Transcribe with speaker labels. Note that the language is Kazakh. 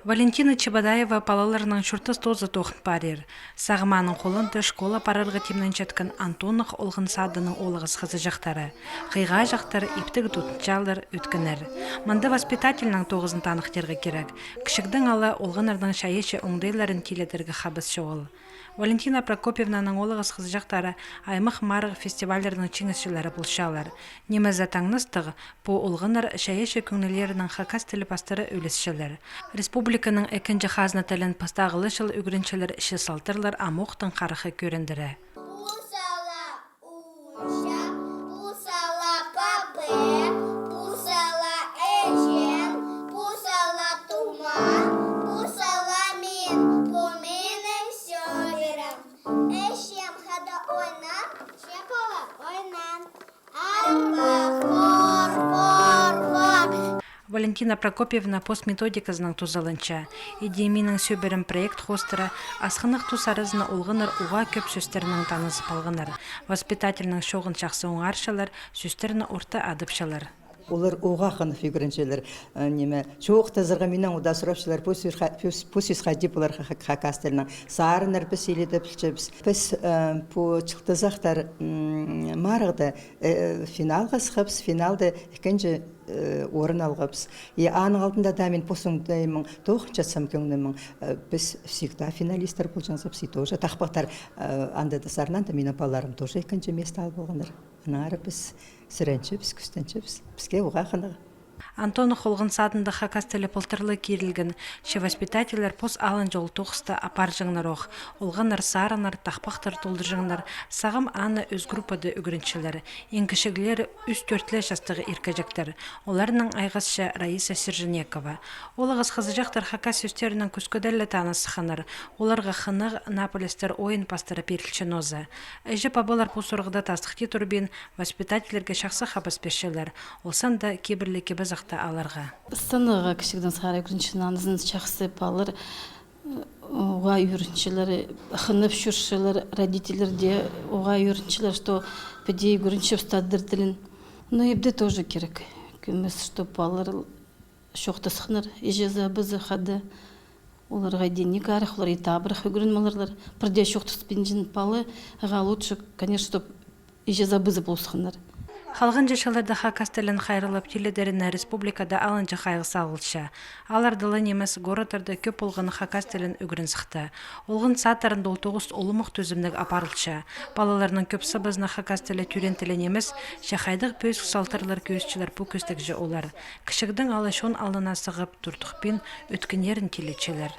Speaker 1: Валентина Чебадаева палаларының шуртыс тозы тоқын парер. Сағыманың қолынды школа парырғы темнен жеткін Антонық олғын садының олығыз қызы жақтары. Қиға жақтары иптігі тұтынчалыр өткінер. Манды воспитательның тоғызын танықтерге керек. Кішігдің алы олғынырдың шайеші оңдайларын теледергі қабыз шоғыл. Валентина Прокопьевнаның олығыз қызы жақтары аймық марығы фестивалерінің чеңісшілері болшалар. Немезі таңныстығы по олғыныр шайеші көңілерінің хакас тілі пастыры өлісшілер. Республиканың әкінжі қазына тілін пастағылы жыл үгіріншілер іші салтырлар амоқтың қарықы көріндірі. Валентина Прокопьевна постметодикасының тузалынча. Идеминің сөбірім проект хостыры асқынық тусарызына олғыныр уға көп сөстерінің танысы палғыныр. Воспитательның шоғын шақсы оңаршалар, сөстеріні орта адыпшалар.
Speaker 2: Олар оғақын фигуренчелер неме çok тазырға менен уда сұрапшылар пусис хади булар хакастелна сарыныр біз еледі білчебіз біз по чықтызақтар марғды финалға сықпыз финалды екінші орын алғапыз аның алдында да мен посыңдаймын тоқынша самкөңнімін біз всегда финалистер болжаңсапсы тоже тақпақтар андады сарынан да мен апаларым тоже екінші место алып болғандар анары біз сіренчебіз күстенчебіз бізге оға қанығы.
Speaker 1: Антоны қолғын садында хакастелі пылтырлы керілген, ше воспитателер пос алын жол тоқысты апар жыңнар оқ, олғанар сарынар, тақпақтар толды жыңнар, сағым аны өз группады үгіріншілер, ең кішігілері үз төртлі жастығы иркажектер, оларының айғызшы Раиса Серженекова. Олығыз қызы жақтар хакас өстерінің күскөдәлі танысы қанар, оларға қынық Наполестер ойын пастыры перілші нозы. Әжі пабалар пұсырғыда тастықты тұрбен воспитателерге шақсы қабыс пешелер, олсан да кебірлі кебізақ аларға.
Speaker 3: Станыға кішігден сағара күріншін анызын шақсы палыр, оға үйріншілері, қынып шүршілер, родителер де оға үйріншілер, что пәдей күріншіп стадыр тілін. Но ебде тоже керек. Көмес, что палыр шоқты сықныр, ежезі бізі қады. Оларға денег арық, олар етабырық өгірін малырлар. Бірде шоқты спенжін палы, ға лучше, конечно, ежезі бізі бұл сықныр.
Speaker 1: Халғын жешаларды хакастелін қайрылып теледеріне республикада алынжы қайғысы алғылша. Алардылы немес городарды көп олғын хакастелін үгірін сықты. Олғын сатарында 19 олымық төзімдік апарылша. Балаларының көп сыбызны хакастелі түрентілі немес, шақайдық пөйсік салтырлар көзшілер бұл көстік жы олар. Кішігдің алы шон алына сығып тұртықпен өткінерін телечелер.